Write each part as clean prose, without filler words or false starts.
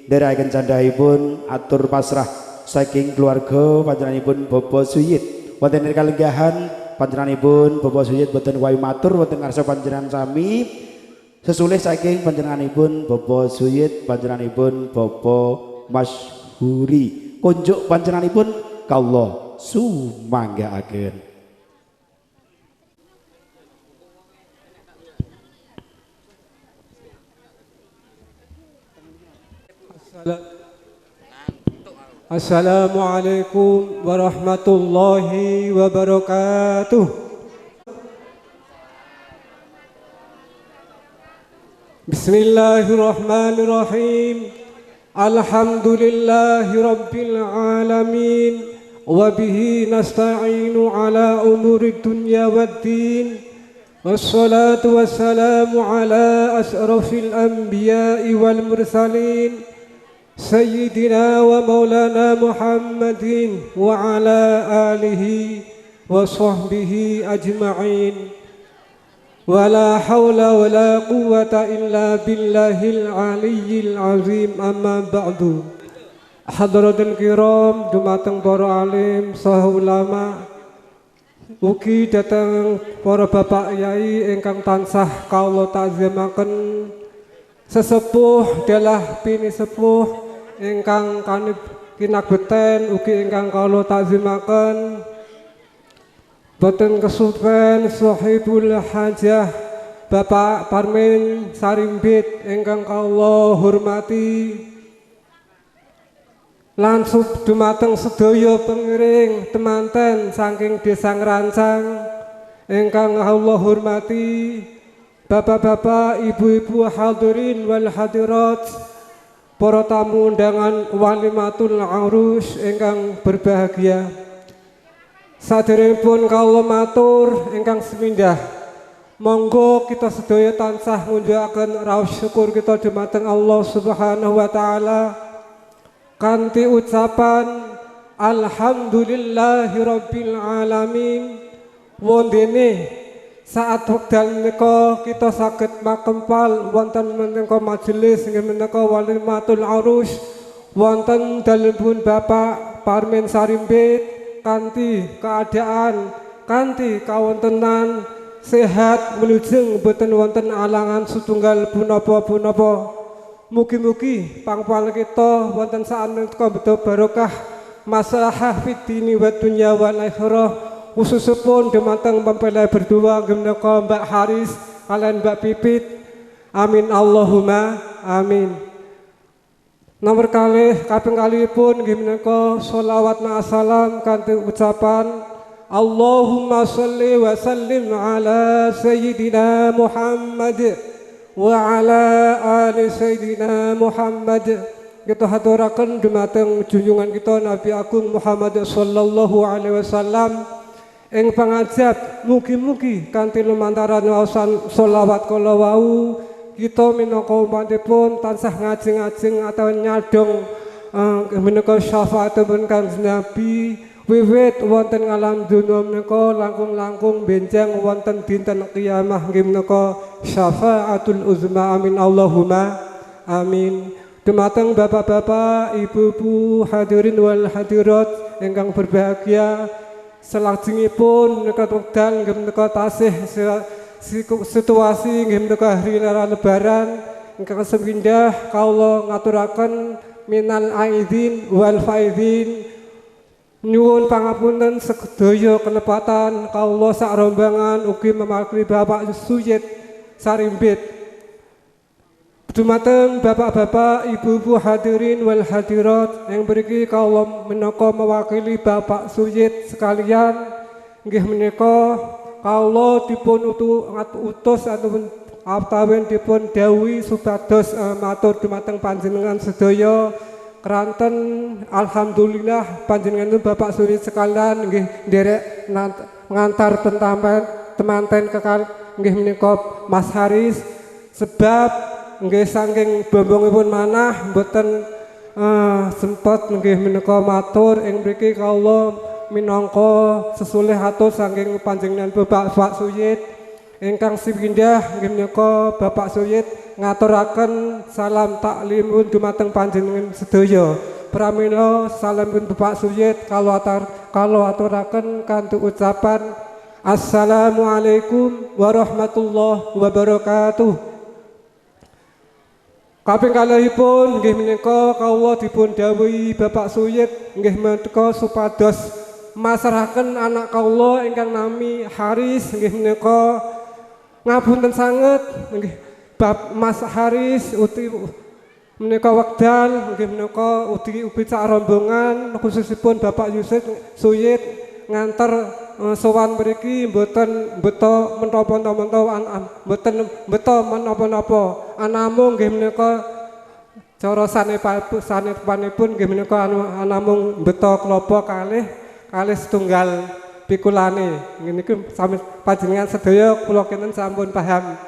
ndherekaken candhaipun atur pasrah saking keluarga panjenenganipun Bapak Suyit wonten ing kalenggahan panjenenganipun Bapak Suyit boten wayu matur wonten ngarsa panjenengan sami sesulih saking panjenenganipun Bapak Suyit panjenenganipun Bapak Masyhuri kunjuk panjenenganipun kawula sumanggaaken. Assalamualaikum warahmatullahi wabarakatuh. Bismillahirrahmanirrahim. Alhamdulillahi rabbil alamin wa bihi nasta'inu ala umuri dunya waddin. Wassalatu wassalamu ala asrafil anbiya'i wal mursalin Sayyidina wa maulana Muhammadin wa ala alihi wa sahbihi ajma'in. Wa la hawla wa la quwwata illa billahil aliyyil azim, amma ba'du. Hadratul kiram dumateng para alim saha ulama, ugi dateng para bapak yai ingkang tansah kawula ta'zimaken, sesepuh dalah pini sepuh ingkang kinabeten ugi ingkang kawula takzimaken, boten kesupen sahibul hajah Bapak Parmin Sarimbit ingkang kawula hormati, lan dumateng sedaya pengiring temanten saking Desa Ngrancang ingkang kawula hormati, bapak-bapak, ibu-ibu hadirin wal hadirat, para tamu undangan walimatul arus ingkang berbahagia. Saderengipun kawula matur ingkang semindah, monggo kita sedaya tansah ngunjukaken raos syukur kita dumateng Allah Subhanahu wa taala kanthi ucapan alhamdulillahirabbil alamin. Wondene saat wekdal menika kita saged makempal wonten menika majelis inggih menika walimatul arus wonten dalemipun Bapak Parmin Sarimbit kanthi keadaan kanthi kawontenan sehat wilujeng boten wonten alangan setunggal punapa-punapa. Mugi-mugi pangpal kita wonten samenika beto barokah maslahah fid dini wa dunya wal akhirah, khususipun dumateng mempelai berdua menika Mbak Haris kalian Mbak Pipit. Amin Allahumma amin. Nomor kaping kalihipun nggih menika sholawat ma'asalam kanthi ucapan Allahumma sholli wa sallim ala sayyidina Muhammad wa ala ali sayyidina Muhammad. Kita haturaken dumateng junjungan kita Nabi Agung Muhammad sallallahu alaihi wasallam ing pangajab mugi-mugi kanthi lumantaran waosan sholawat kala wau kita minangka umatipun tansah ngajeng-ajeng atau nyadong menika syafaatipun Kanjeng Nabi wiwit wonten alam dunya menika langkung-langkung benjang wonten dinten kiamah nggih menika syafaatul uzma. Amin Allahumma amin. Dumateng bapak-bapak, ibu-ibu, hadirin wal hadirat ingkang berbahagia, selajengipun menika wekdal nggih menika tasih situasi nggih menika hari raya lebaran ingkang sepindah kawula ngaturaken minal aidin wal faidin, nyuwun pangapunten sedaya kelepatan kawula sak rombongan ugi mewakili Bapak Suyit Sarimbit. Dumateng bapak-bapak, ibu-ibu hadirin wal hadirat yang mriki kawula menika mewakili Bapak Suyit sekalian nggih menika kawula dipun utus ataupun dipun dawuhi supados matur dumateng panjenengan sedaya keranten alhamdulillah panjenengan Bapak Suyit sekalian nggih nderek ngantar temanten kekal nggih menika Mas Haris sebab nggih saking bombongipun manah mboten sempat nggih menika matur ing mriki kawula minangka sesulih atur saking panjenengan Bapak Suyit ingkang sepindah nggih menika Bapak Suyit ngaturaken salam taklimun dumateng panjenengan sedaya. Pramila salampun Bapak Suyit kalau aturaken kanthi ucapan Assalamualaikum warahmatullahi wabarakatuh. Kaping kalihipun nggih menika kawula dipun dawuhi Bapak Suyit nggih menika supados masrahaken anak kawula ingkang nami Haris nggih menika ngapunten sanget nggih Mas Haris uti menika wekdal nggih menika ugi sak rombongan khususipun Bapak Yusuf Suyit nganter sowan mriki mboten beto menapa-menapa mboten beto menapa-napa anamung nggih menika cara sanepanipun nggih menika anamung beto klapa kalih setunggal pikulane niki sami panjenengan sedaya kula kinten sampun paham.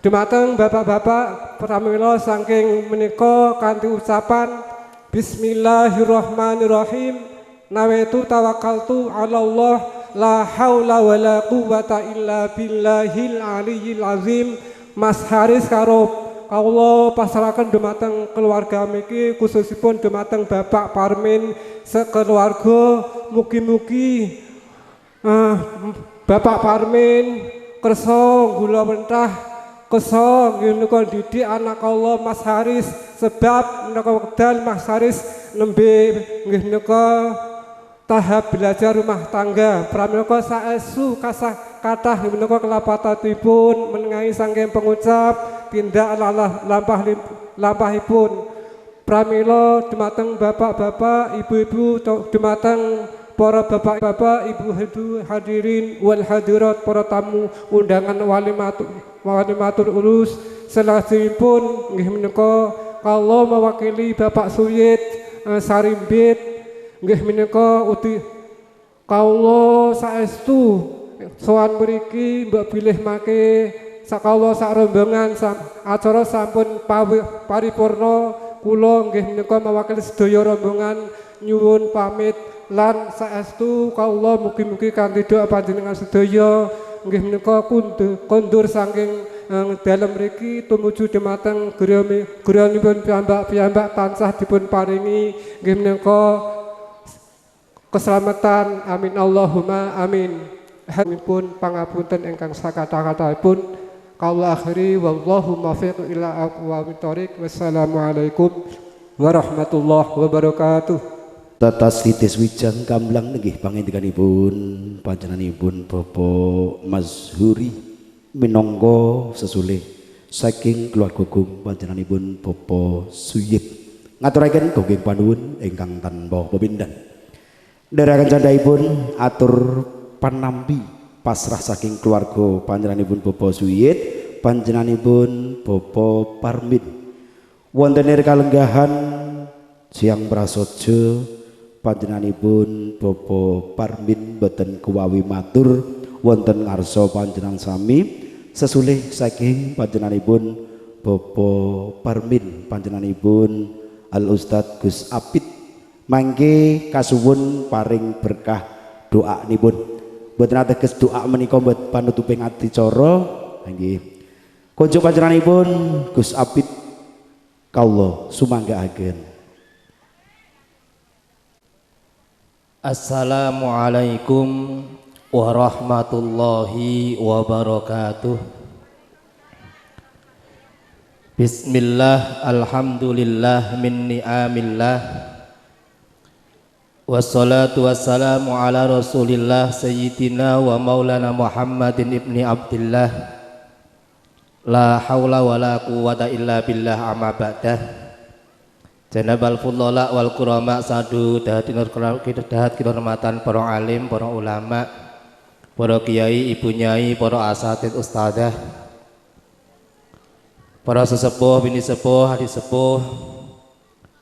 Dumateng bapak-bapak pramila saking menika kanthi ucapan Bismillahirrahmanirrahim nawaitu tawakkaltu 'ala Allah la haula wala quwwata illa billahil aliyyil azim. Mas Haris karo kawula pasrahaken dumateng keluarga miki khususipun dumateng Bapak Parmin sekeluarga mugi-mugi Bapak Parmin kersa gula mentah kesong menika didik anak kawula Mas Haris sebab menika wekdal Mas Haris nembe nggih menika tahap belajar rumah tangga pramila saestu kathah menika kelapatanipun menengahi saking pengucap tindak lampahipun pramila dumateng bapak-bapak ibu-ibu dumateng para bapak-bapak ibu-ibu hadirin wal hadirat para tamu undangan walimatul urus selajengipun nggih menika kawula mewakili Bapak Suyit Sarimbit nggih menika uti kawula saestu sowan mriki mbok bilih make sakawula sak rombongan acara sampun paripurna kula nggih menika mewakili sedaya rombongan nyuwun pamit lan saestu kawula mugi-mugi kanthi doa panjenengan sedaya nggih menika kondur saking dalem mriki tumuju dumateng griyanipun piyambak tansah dipun paringi nggih menika keselamatan amin Allahumma amin. Pun pangapunten ingkang sakatha-kathahipun kawula akhiri wallahu muwaffiq ila aqwamit thoriq. Wassalamualaikum warahmatullahi wabarakatuh. Tetes titis wijang gamblang nggih pangendikanipun panjenenganipun Bapak Mazhuri minangka sesulih saking keluarga agung panjenenganipun Bapak Suyit ngaturaken gogeng panuwun ingkang tanpa pepindhan. Ndherekaken candhaipun atur panampi pasrah saking keluarga panjenenganipun Bapak Suyit panjenenganipun Bapak Parmin wonten kalenggahan siang prasaja panjenenganipun Bapak Parmin boten kuwawi matur wonten ngarsa panjenengan sami sesulih saking panjenenganipun Bapak Parmin panjenenganipun Al Ustadz Gus Apit mangke kasuwun paring berkah doanipun boten ateges doa menika boten panutuping adicara nggih kunjuk panjenenganipun Gus Apit kawula sumanggaaken. Assalamualaikum warahmatullahi wabarakatuh. Bismillah, alhamdulillah min ni'amillah. Wassalatu wassalamu ala rasulillah sayyidina wa maulana Muhammadin ibni Abdillah. La hawla wa la quwwata illa billah amma ba'dah. Janabal fullala wal kurama sadu dahat kehormatan para alim, para ulama, para kiai, ibu nyai, para asatid ustadzah, para sesepuh, bini sepuh, hadi sepuh,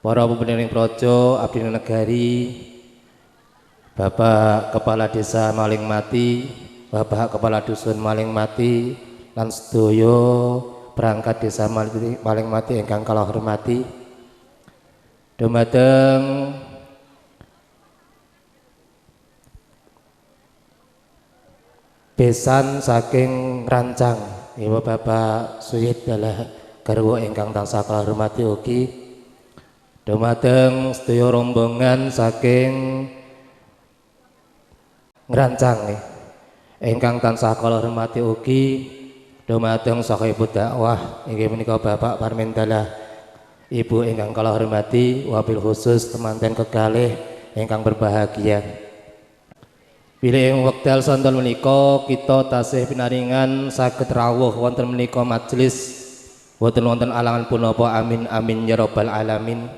para pemimpin projo, abdi negari, Bapak Kepala Desa Maling Mati, Bapak Kepala Dusun Maling Mati, lan sedoyo perangkat Desa Maling Mati ingkang kala hormati. Dumateng besan saking Rancang Ibu Bapak Suyit adalah garwa ingkang tansah kula hormati ugi dumateng sedaya rombongan saking Ngrancang ingkang tansah kula hormati ugi dumateng saha ibu dakwah inggih menika Bapak Parmendalah, Ibu ingkang kula hormati, wabil khusus temanten kekalih ingkang berbahagia. Bilih ing wekdal sonten menika kita tasih pinaringan saged rawuh wonten menika majelis wonten alangan punapa, amin amin ya rabbal alamin.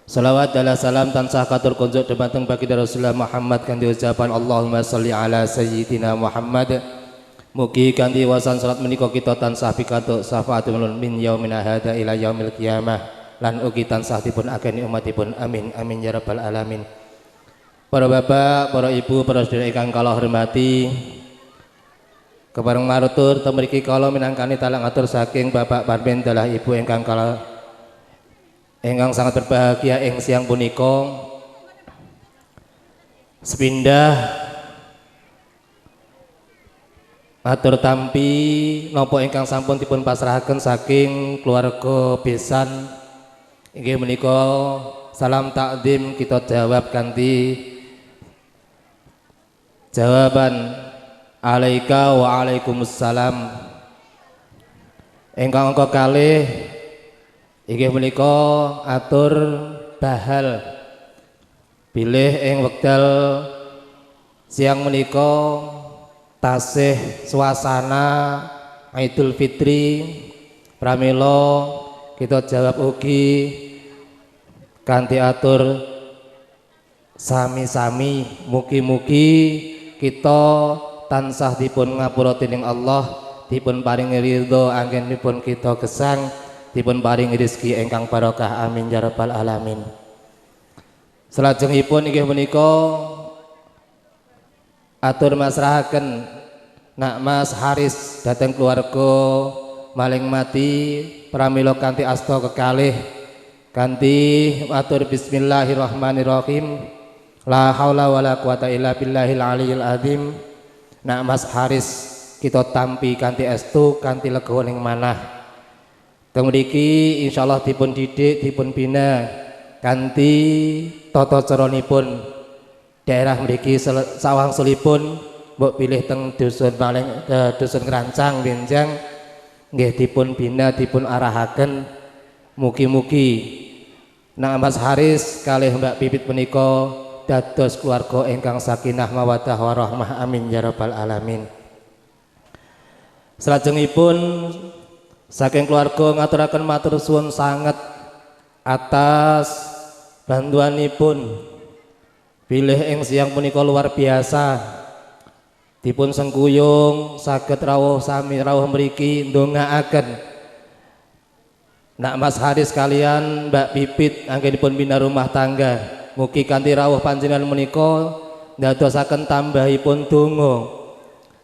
Salawat dan salam tansah katur kunjuk dumateng baginda Rasulullah Muhammad kanthi ucapan Allahumma sholli ala sayyidina Muhammad. Mugi kanthi wasan salat menika kita tansah pikantuk syafaatul min yaumin hadza ila yaumil qiyamah lan ugi tansah dipun ageni umatipun, amin amin ya rabbal alamin. Para bapak, para ibu, para sedherek ingkang kula hormati, kepareng marutur temriki kala minangkani talang atur saking Bapak Parmendalah, Ibu ingkang sangat berbahagia ing siang punika sepindah matur tampi napa ingkang sampun dipun pasrahaken saking keluarga besan inggih menika salam takdim kita jawab kanthi jawaban alaika wa alaikumussalam. Ingkang angka kalih inggih menika atur bahal bilih ing wekdal siang menika tasih suasana Idul Fitri pramila kita jawab ugi kanthi atur sami-sami mugi-mugi kita tansah dipun ngapura dening Allah, dipun paringi ridho anggenipun kita gesang, dipun paringi rezeki ingkang barokah, amin ya rabbal alamin. Salajengipun inggih menika atur masrahaken nak Mas Haris dhateng keluarga maling mati pramila kanthi asta kekalih kanthi atur bismillahirrahmanirrahim. La haula wala quwata illa billahil aliyil azim. Nak Mas Haris kita tampi kanthi estu kanthi legawa ning manah. Teng mriki insyaallah dipun didik, dipun bina kanthi tata caranipun daerah mriki sawangsulipun mbok pilih teng dusun dusun Ngrancang Benjang nggih dipun bina, dipun arahaken mugi-mugi nak Mas Haris kalih Mbak Pipit menika dados keluarga ingkang sakinah mawaddah warahmah, amin ya rabbal alamin. Salajengipun saking keluarga ngaturaken matur suwun sanget atas bantuanipun bilih ing siang punika luar biasa dipun sengkuyung saged rawuh sami rawuh mriki ndongaaken nak Mas Haris kalian Mbak Pipit anggenipun bina rumah tangga. Mugi kanthi rawuh panjenengan menika ndadosaken tambahipun donga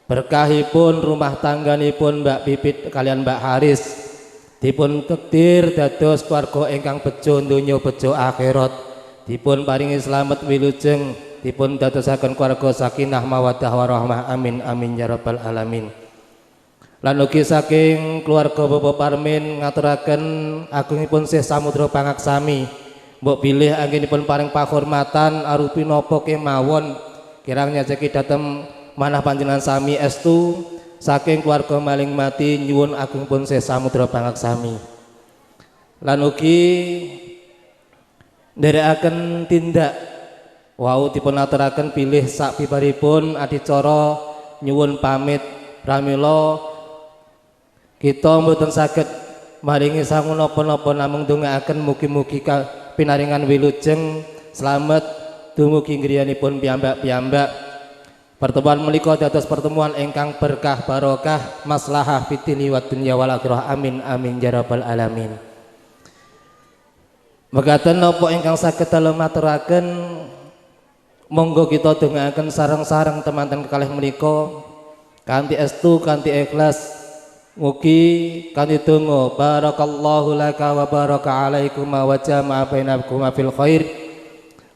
berkahipun rumah tangganipun Mbak Pipit kalian Mbak Haris dipun takdir dados keluarga ingkang bejo donya bejo akhirat, dipun paringi slamet wilujeng, dipun dadosaken keluarga sakinah mawaddah warahmah, amin amin ya rabbal alamin. Lan ugi saking keluarga Bapak Parmin ngaturaken agungipun Syekh Samudra Pangaksami mbok bilih anggenipun paring pakhormatan arupi napa kemawon kirang nyajeki dhateng manah panjenengan sami estu saking keluarga maling mati nyuwun agungipun Syekh Samudra Pangaksami. Lan ugi nderekaken tindak wau dipun aturaken bilih sak bibaripun adicara nyuwun pamit pramila kita mboten saged maringi sangu napa-napa namung ndongaaken mugi-mugi pinaringan wilujeng slamet dumugi griyanipun piyambak-piyambak. Pertemuan menika dados pertemuan ingkang berkah barokah maslahah fitini wa dunya wal akhirah, amin amin ya rabbal alamin. Mekaten napa ingkang saged kula maturaken monggo kita dongaaken sareng-sareng teman-teman kalih menika kanthi estu kanthi ikhlas. Mugi kanthi donga barakallahu laka wa baraka alaikum wa jama'a bainakum fil khair.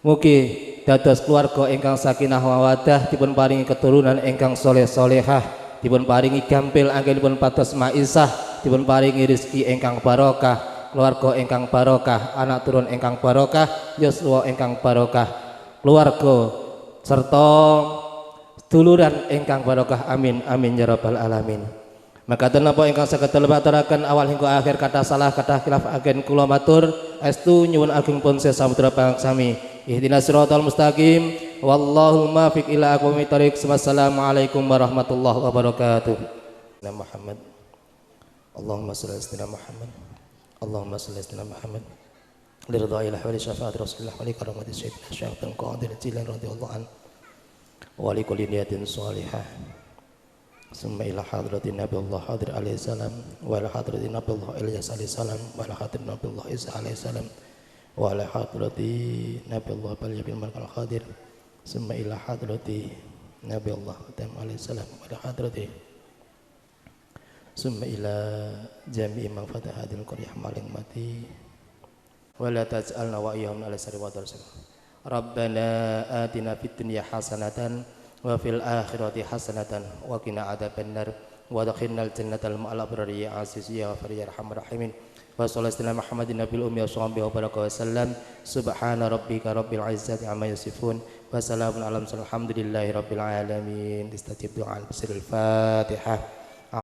Mugi dados keluarga ingkang sakinah mawaddah, dipun paringi keturunan ingkang saleh salehah, dipun paringi gampil anggenipun pados maisah, dipun paringi rezeki ingkang barokah, keluarga ingkang barokah, anak turun ingkang barokah, yuswa ingkang barokah, keluarga serta duluran ingkang barokah. Amin amin ya rabbal alamin. Maka napa ingkang saged telebataken awal hingga akhir kata salah kata khilaf agen kula matur estu nyuwun ageng pun sesamudra pangsami. Ihdinas siratal mustaqim wallahul muwaffiq ila aqwamit thoriq. Wassalamualaikum warahmatullahi wabarakatuh. Muhammad Allahumma shalli ala sayyidina Muhammad Allahumma shalli ala sayyidina Muhammad liridha ila wa li syafaat Rasulullah wa li karamati sayyidina Syaikhul Qadir Jilan radhiyallahu an wa li kulli niyatin shalihah. Summa ila hadratin Nabi Allah hadir alaihi salam wa ila hadratin Nabi Allah Ilyas alaihi salam wa ila hadratin Nabi Allah Isa alaihi salam wa ila hadratin Nabi Allah Balya bin Malkal Khadir. Summa ila hadratin Nabi Allah Adam alaihi salam wa ila hadratin summa ila jami'i man fatah hadil qaryah maling mati wa la taj'alna wa iyyahum ala sari wa darsa. Rabbana atina fid dunya hasanatan wa fil akhirati hasanatan wa qina adzabannar wa adkhilnal jannatal ma'al abrari ya aziz ya ghafur ya arhamar rahimin. Wa sallallahu alaihi Muhammadin nabiyil ummi wa sahbihi wa baraka wa sallam. Subhana rabbika rabbil izzati amma yasifun wa salamun alal mursalin alhamdulillahi rabbil alamin. Istajib doa al-Fatihah.